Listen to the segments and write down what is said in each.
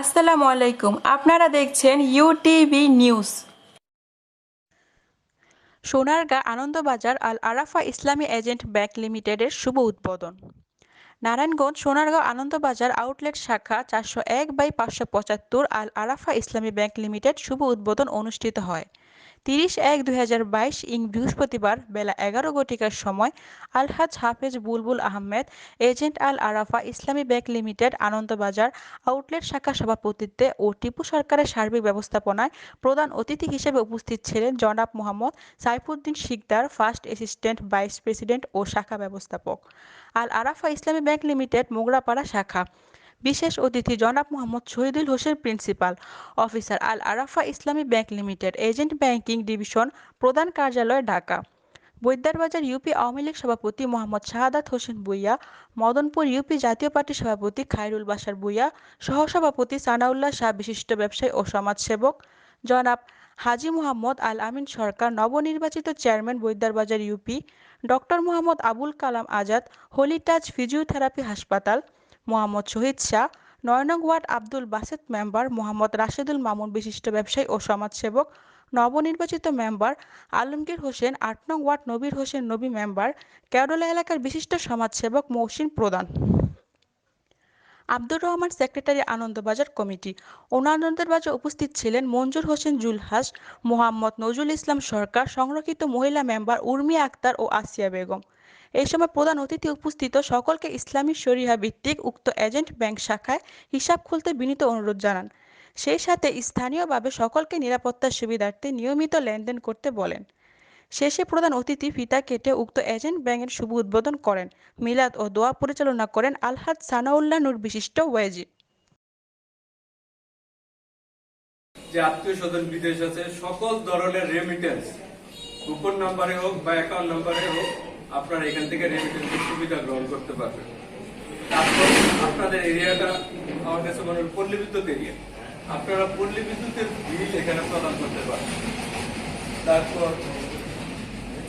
আসসালামু আলাইকুম। আপনারা দেখছেন ইউটিভি নিউজ। সোনারগাঁ আনন্দবাজার আল আরাফা ইসলামী এজেন্ট ব্যাংক লিমিটেডের শুভ উদ্বোধন। নারায়ণগঞ্জ সোনারগাঁও আনন্দবাজার আউটলেট শাখা 401/575 আল আরাফা ইসলামী ব্যাংক লিমিটেড শুভ উদ্বোধন অনুষ্ঠিত হয় 30/1/2022 বৃহস্পতিবার বেলা 11 সময় আলহাজ হাফেজ বুলবুল আহমেদ এজেন্ট আল আরাফা ইসলামী ব্যাংক লিমিটেড আনন্দবাজার আউটলেট শাখা সভাপতিত্বে ও টিপু সরকারের সার্বিক ব্যবস্থাপনায় প্রধান অতিথি হিসেবে উপস্থিত ছিলেন জনাব Mohammad Saifuddin Shikdar, first assistant vice president ও শাখা ব্যবস্থাপক, আল আরাফা ইসলামী ব্যাংক লিমিটেড মোগরাপাড়া শাখা। বিশেষ অতিথি জনাব মোহাম্মদ শহীদুল হোসেন, প্রিন্সিপাল অফিসার, আল আরাফা ইসলামী bank limited, agent banking division, প্রধান কার্যালয়, ঢাকা। বৈদ্যারবাজার ইউপি আওয়ামী লীগ সভাপতি মোহাম্মদ শাহাদাত হোসেন ভূঁইয়া, মদনপুর ইউপি জাতীয় পার্টি সভাপতি খায়রুল বাশার ভূঁইয়া, সহসভাপতি সানাউল্লাহ শাহ, বিশিষ্ট ব্যবসায়ী ও সমাজসেবক জনাব হাজী মোহাম্মদ আল আমিন সরকার, নবনির্বাচিত chairman Baidyarbazar UP, doctor Mohammad Abul Kalam Azad, holy touch physiotherapy হাসপাতাল, মোহাম্মদ শহীদ শাহ, ৯ নং ওয়ার্ড আব্দুল বাসেত মেম্বার, মোহাম্মদ রাশেদুল মামুন, বিশিষ্ট ব্যবসায়ী ও সমাজসেবক, নবনির্বাচিত মেম্বার আলমগীর হোসেন, ৮ নং ওয়ার্ড নবীর হোসেন নবী মেম্বার, কেওড়ালা এলাকার বিশিষ্ট সমাজসেবক মহসিন প্রধান, আব্দুর রহমান সেক্রেটারি, আনন্দবাজার কমিটি। আনন্দের বাজার উপস্থিত ছিলেন মঞ্জুর হোসেন জুলহাস, মোহাম্মদ নজরুল ইসলাম সরকার, সংরক্ষিত মহিলা মেম্বার উর্মি আক্তার ও আসিয়া বেগম। এই সময় প্রধান অতিথি উপস্থিত সকলকে ইসলামী শরিয়া ভিত্তিক উক্ত এজেন্ট ব্যাংক শাখায় হিসাব খুলতে বিনীত অনুরোধ জানান। সেই সাথে স্থানীয়ভাবে সকলকে নিরাপত্তার সুবিধার্থে নিয়মিত লেনদেন করতে বলেন। শেষে প্রধান অতিথি ফিতা কেটে উক্ত এজেন্ট ব্যাংকের শুভ উদ্বোধন করেন। মিলাদ ও দোয়া পরিচালনা করেন আলহাজ সানাউল্লাহ নূর, বিশিষ্ট ওয়াইজি। যে আত্মীয় স্বজন বিদেশ আছে, সকল ধরনের রেমিটেন্স কুপন নাম্বারে হোক বা অ্যাকাউন্ট নাম্বারে হোক, আপনারা এখান থেকে রেমিটেন্সের সুবিধা গ্রহণ করতে পারবেন। তারপর আপনাদের এরিয়াটা আমার কাছে মনে হয় পল্লী বিদ্যুৎ এরিয়া, আপনারা পল্লী বিদ্যুতের বিল এখানে প্রদান করতে পারবেন। তারপর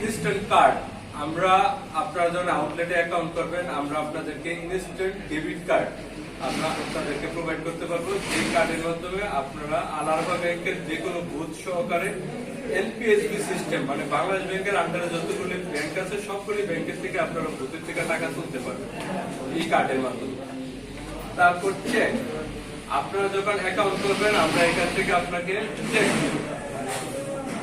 ইনস্ট্যান্ট কার্ড, আমরা আপনারা যখন আউটলেটে অ্যাকাউন্ট করবেন, আমরা আপনাদেরকে ইনস্ট্যান্ট ডেবিট কার্ড আমরা আপনাদেরকে প্রোভাইড করতে পারবো। যে কার্ডের মাধ্যমে আপনারা আল আরাফা ব্যাংকের যে কোনো বুথ সহকারে এনপিএসবি সিস্টেম, মানে বাংলাদেশ ব্যাংকের আন্ডারে যতগুলি ব্যাংক আছে সবগুলি ব্যাংকের থেকে আপনারা বুথের থেকে টাকা তুলতে পারবেন এই কার্ডের মাধ্যমে। তারপর চেক, আপনারা যখন অ্যাকাউন্ট করবেন আমরা এখান থেকে আপনাকে চেক দিব।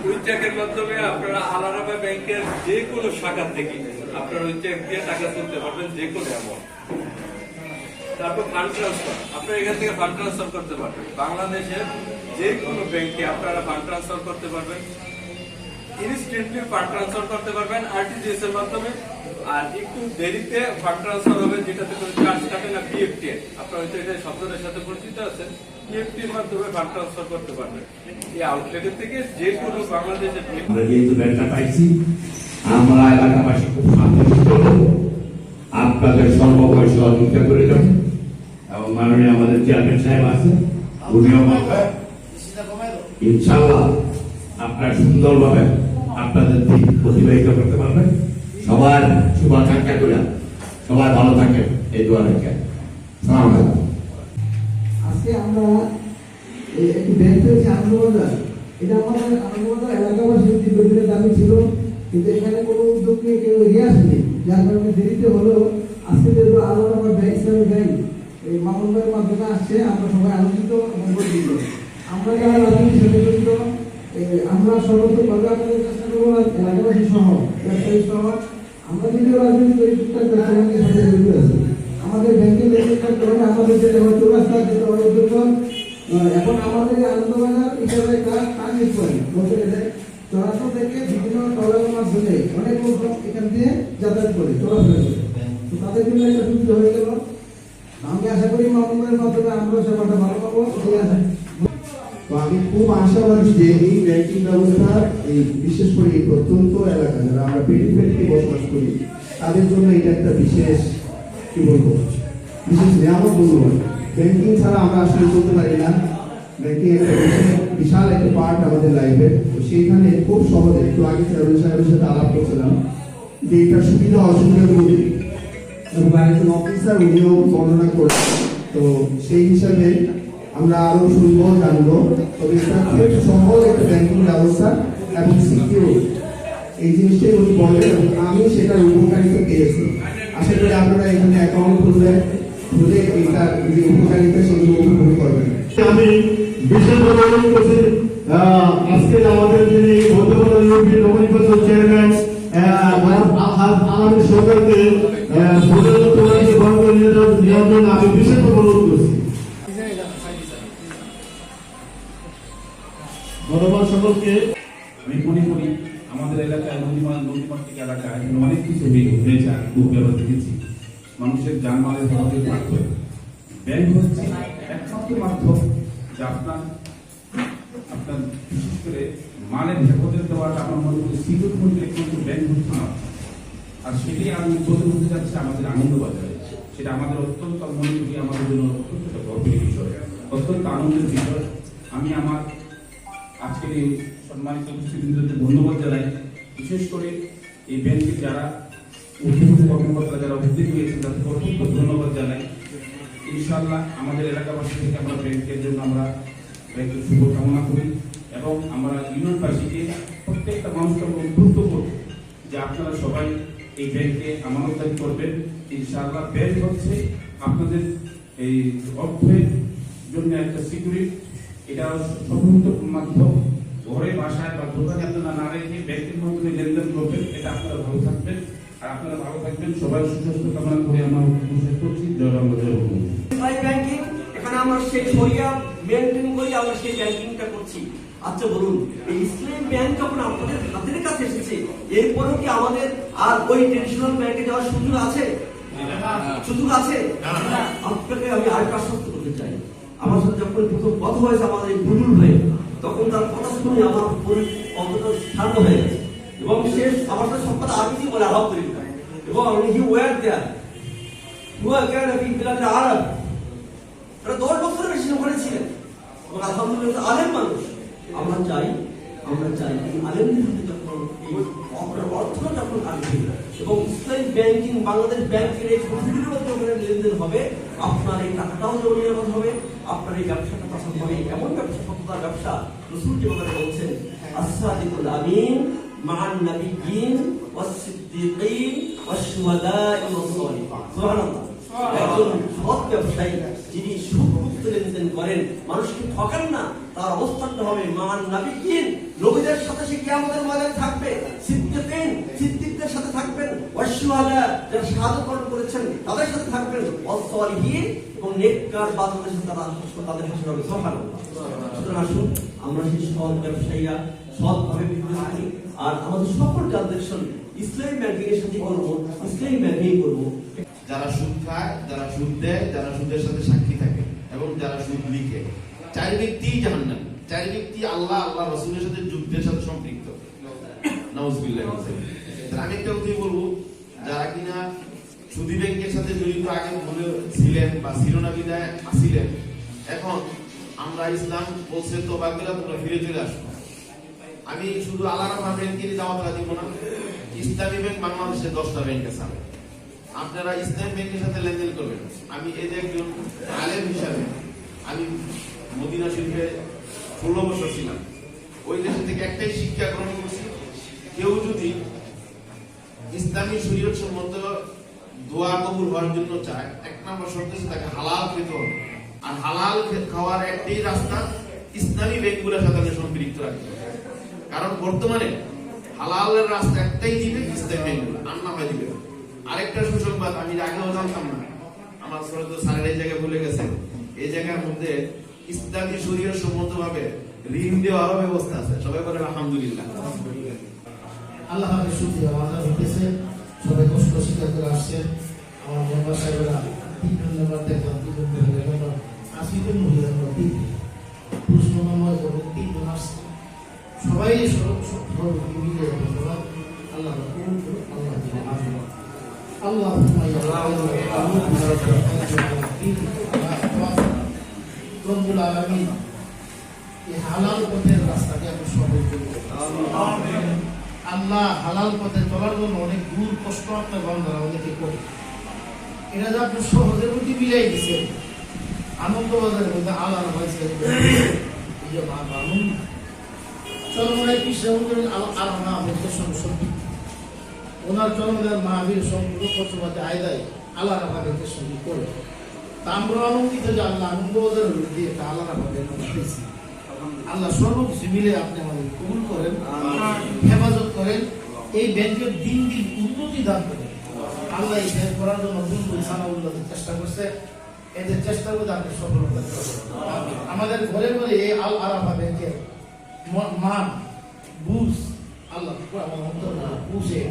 ওই চেকের মাধ্যমে আপনারা আল আরাফা ব্যাংকের যে কোনো শাখা থেকে আপনারা ওই চেক দিয়ে টাকা তুলতে পারবেন, যে কোনো অ্যামাউন্ট। তারপর ফান্ড ট্রান্সফার, আপনারা এখান থেকে ফান্ড ট্রান্সফার করতে পারবেন। বাংলাদেশের যে কোনো ব্যাংকে আপনারা ফান্ড ট্রান্সফার করতে পারবেন, ইনস্ট্যান্টলি ফান্ড ট্রান্সফার করতে পারবেন আরটিজিএস এর মাধ্যমে। আর একটু দেরিতে ফান্ড ট্রান্সফার হবে, যেটাতে কোনো চার্জ কাটে না, পিএফটি। আপনারা হয়তো এটা শব্দের সাথে পরিচিত আছেন, পিএফটির মাধ্যমে ফান্ড ট্রান্সফার করতে পারবেন এই আউটলেটের থেকে যে কোনো বাংলাদেশের। আমরা যেহেতু ব্যাংকটা পাইছি, আমরা এলাকাবাসী খুব সন্তুষ্ট, আপনাদের সর্বময় সহযোগিতা করে যান। এবং মাননীয় আমাদের চেয়ারম্যান সাহেব আছে, উনিও ইনশাআল্লাহ আপনারা সুন্দরভাবে আপনাদের দিন অতিবাহিত করতে পারবেন। সবার শুভাকাঙ্ক্ষা করে সবাই ভালো থাকেন, এই দোয়া রেখে আজকে আমরা একটি ব্যাংক পেয়েছি আনন্দবাজার। এটা আমাদের আনন্দবাজার এলাকাবাসীর দীর্ঘদিনের দাবি ছিল, কিন্তু এখানে কোনো উদ্যোগ নিয়ে কেউ এগিয়ে আসেনি, যার কারণে দেরিতে হলেও আজকে যেহেতু আলাদা ব্যাংক ইসলামী ব্যাংক এই মামুন ভাইয়ের মাধ্যমে আসছে, আমরা সবাই আলোচিত এবং গর্বিত। আমরা যারা রাজনীতির সাথে জড়িত, আমরা সর্বোচ্চভাবে আমাদের চেষ্টা করবো এলাকাবাসী সহ ব্যবসায়ী সহ, আমরা যদিও রাজনীতি করি টুকটাক ব্যবসায়ীদের সাথে জড়িত আছি। আমাদের ব্যাংকের লেনদেনের কারণে আমাদের যেতে হয় চৌরাস্তা, যেতে হয় উদ্যোগ। এখন আমাদের আনন্দবাজার হিসাবে একটা ট্রানজিট পয়েন্ট বলতে গেলে চৌরাস্তা থেকে বিভিন্ন ট্রলারের মাধ্যমে অনেক লোক এখান দিয়ে যাতায়াত করে, চলাফেরা করে। তো তাদের জন্য একটা সুবিধা হয়ে গেল। আমি আশা করি মামুনের মাধ্যমে আমরা সেবাটা ভালো পাবো, এই আশা। তো আমি খুব আশাবাদী যে এই ব্যাংকিং ব্যবস্থা এই বিশেষ করে এই প্রত্যন্ত এলাকা যারা আমরা পেরিফেরিতে বসবাস করি তাদের জন্য এটা একটা বিশেষ কি বলবো বিশেষ নিয়ামক বলবো। ব্যাংকিং ছাড়া আমরা আসলে চলতে পারি না। ব্যাংকিং একটা বিশাল একটা পার্ট আমাদের লাইফে। তো সেইখানে খুব সহজে একটু আগে চেয়ারম্যান সাহেবের সাথে আলাপ করছিলাম যে এটার সুবিধা অসুবিধাগুলি এবং একজন অফিসার উনিও বর্ণনা করেছেন। তো সেই হিসাবে আমরা আরো শুনবো, জানবো। তবে এটা খুব সহজ একটা ব্যাংকিং ব্যবস্থা এবং সিকিউর, এই জিনিসটাই উনি বলেন এবং আমি সেটার উপকারিতা পেয়েছি। আশা করি আপনারা এখানে অ্যাকাউন্ট খুলে এইটার যে উপকারিতা সেগুলো উপভোগ করবেন। আমি বিশেষভাবে অনুরোধ করছি আজকে আমাদের যিনি মধ্যপ্রদেশ ইউপি নবনির্বাচিত চেয়ারম্যান আমাদের সরকারকে নিয়ন্ত্রণ আমি বিশেষভাবে অনুরোধ করছি। ধন্যবাদ সকলকে। আমি মনে করি আমাদের এলাকায় নদীমাতৃক এলাকায় অনেক কিছু হয়েছে, আমি খুব ব্যবহার দেখেছি। মানুষের জানমালের হতে পারত, ব্যাংক হচ্ছে একমাত্র মাধ্যম যে আপনার বিশেষ করে মালের হেফাজত দেওয়াটা আমার মনে করি সিকিউর করতে কিন্তু ব্যাংক হচ্ছে না। আর সেটাই আমি উদ্বোধন হতে যাচ্ছে আমাদের আনন্দবাজারে। সেটা আমাদের অত্যন্ত মনে করি আমাদের জন্য অত্যন্ত গর্বের বিষয়, অত্যন্ত আনন্দের বিষয়। আমি আমার আজকের এই সম্মানিত উপস্থিতিদের ধন্যবাদ জানাই। বিশেষ করে এই ব্যাংকের যারা উদ্যোগী কর্মকর্তা যারা উদ্যোগ নিয়েছেন তাদেরকে অত্যন্ত ধন্যবাদ জানাই। ইনশাআল্লাহ আমাদের এলাকাবাসী থেকে আমরা ব্যাংকের জন্য আমরা ব্যাংকের শুভকামনা করি এবং আমরা ইউনিয়নবাসীকে প্রত্যেকটা মানুষকে উদ্বুদ্ধ করব যে আপনারা সবাই এই ব্যাংকে আমানতদারি করবেন। ইনশাআল্লাহ ব্যাংক হচ্ছে আপনাদের এই অর্থের জন্য একটা সিকিউরিটি, এটা সর্বোত্তম মাধ্যম। ঘরে বাসায় বা দোকানে আপনারা না রেখে ব্যাংকের মাধ্যমে লেনদেন করবেন, এটা আপনারা ভালো থাকবেন। আর আপনারা ভালো থাকবেন, সবাই সুস্বাস্থ্য কামনা করে আমরা উপস্থিত করছি। জয় বাংলা, জয় বঙ্গবন্ধু। ব্যাংকিং এখানে আমরা সেই শরিয়া মেইনটেইন করি, আমরা সেই ব্যাংকিংটা করছি। আচ্ছা বলুন, এই ইসলামী ব্যাংক যখন আপনাদের হাতের কাছে এসেছে, এরপরেও কি আমাদের আর ওই ট্রেডিশনাল ব্যাংকে যাওয়ার সুযোগ আছে? সুযোগ আছে? আপনাকে আমি আরেকটা আশ্বস্ত করতে চাই, আমার সাথে যখন প্রথম কথা হয়েছে আমাদের এই বুলুল হয়ে, তখন তার কথা শুনে আমার অন্তত ঠান্ডা হয়ে গেছে এবং সে আমার সাথে সব কথা আগে বলে আলহামদুলিল্লাহ। এবং হি ওয়ার দেয়ার হুয়া কেন বিলাদের আরব, তারা 10 বছরের বেশি ওখানে ছিলেন এবং আলহামদুলিল্লাহ আলেম মানুষ। আমরা চাই আলেমদের হাতে যখন অর্থ যখন আসবে এবং ইসলামিক ব্যাংকিং বাংলাদেশ ব্যাংকের এই প্রতিদিনের মধ্যে ওখানে লেনদেন হবে, আপনার এই টাকাটাও যেমন নিরাপদ হবে, আপনার এই ব্যবসাটা পছন্দ হবে। এমন ব্যবসা, সততার ব্যবসা রাসূল যেভাবে বলছেন, as-sadiqul amin ma'an nabiyyin was-siddiqin wash-shuhada'i was-salihin। সুবহানাল্লাহ। একজন সৎ ব্যবসায়ী যিনি সুদমুক্ত লেনদেন করেন, মানুষকে ঠকান না, তার অবস্থানটা হবে মান নাবিয়িন, নবীদের সাথে সে কিয়ামতের ময়দানে থাকবে, সিদ্দিকিন, সিদ্দিকদের সাথে থাকবেন, ওয়াশ-শুহাদা যারা শাহাদাত বরণ করেছেন তাদের সাথে থাকবেন, ওয়াস-সালিহিন এবং নেককার বান্দাদের সাথে তাদের হাসর হবে। সুবহানাল্লাহ। সুতরাং আসুন আমরা সেই সৎ ব্যবসায়ীরা সৎভাবে বিজনেস করি, আর আমাদের সকল ট্রানজাকশন ইসলামী ব্যাংকিং এর সাথে করব, ইসলামী ব্যাংকিং করব। যারা সুদ খায়, যারা সুদ দেয়, যারা সুদের সাথে সাক্ষী থাকে এবং যারা সুদ লিখে, 4 ব্যক্তি জাহান্নামী। 4 ব্যক্তি আল্লাহ রাসূলের সাথে যুদ্ধের সাথে সম্পৃক্ত। নাউজুবিল্লাহ। আমি একটা কথাই বলবো, যারা কিনা সুদী ব্যাংকের সাথে জড়িত আগে মনে ছিলেন বা ছিল না বিদায় আসিলেন, এখন আমরা ইসলাম বলছে তো বাকিরা তোমরা ফিরে চলে আসো। আমি শুধু আল-আরাফা ব্যাংকের দাওয়াত দিব না, ইসলামী ব্যাংক বাংলাদেশে 10টা ব্যাংক আছে। আপনারা ইসলামী ব্যাংকের সাথে লেনদেন করবেন। আমি এই যে একজন আলেম হিসাবে আমি মদিনা শরীফে 16 বছর ছিলাম। ওই দেশ থেকে একটাই শিক্ষা গ্রহণ করছি, কেউ যদি ইসলামী শরীয়ত সম্মত দোয়া কবুল হওয়ার জন্য চায়, 1 নম্বর শর্ত হচ্ছে তাকে হালাল খেতে হবে। আর হালাল খাওয়ার একটাই রাস্তা, ইসলামী ব্যাংকগুলোর সাথে সম্পৃক্ত রাখতে হবে। কারণ বর্তমানে হালালের রাস্তা একটাই দিবে, ইসলামী ব্যাংকগুলো, আর না হয় দিবে। আরেকটা সুসংবাদ, আমি আগেও জানতাম না, আমার শ্রদ্ধ স্যারের এই জায়গায় বলে গেছেন, এই জায়গার মধ্যে ইসলামী শরীয়ত সম্মতভাবে ঋণ দেওয়ারও ব্যবস্থা আছে। সবাই বলে আলহামদুলিল্লাহ। আল্লাহ হাফেজ। শুকরিয়া, আল্লাহ হইতেছে সবাই কষ্ট স্বীকার করে আসছেন। আমার মেম্বার সাহেবরা 3 নম্বর দেখলাম, 3 নম্বর দেখলাম, 80 জন মহিলা, 3 পুরুষ মনোময় করে 3 জন আসছে। সবাই মিলে আল্লাহ রব্বুল আলামিন এই হালাল পথের রাস্তাকে আপনি সফল করে দেন। আল্লাহ হালাল পথে চলার জন্য অনেক দূর কষ্ট আপনার বান্দারা অনেকে করে, এটা যে আপনি সহজের মধ্যে মিলাই দিচ্ছেন। আনন্দবাজারের মধ্যে আলার হয়েছে চরমনায় কৃষ্ণ আলামা আমাদের সঙ্গে সম্পৃক্ত ওনার চরমনার মাহাবীর সম্পূর্ণ খরচবাদে আয়দায় আল্লাহ আমাদের সঙ্গে করে তা আমরা আনন্দিত যে আল্লাহ আনন্দবাজারের দিয়ে একটা আল্লাহ আমাদের পেয়েছি আল্লাহ সর্বকিছু মিলে আপনি আমাদের কবুল করেন হেফাজত করেন এই ব্যাংকের দিন দিন উন্নতি দান করেন আল্লাহ এই ব্যাংক করার জন্য বুলবুল সানাউল্লাহ চেষ্টা করছে এদের চেষ্টা করে আপনি সফলতা আমাদের ঘরে ঘরে এই আল আরাফা ব্যাংকের মান বুঝ আল্লাহ আমার অন্তর বুঝে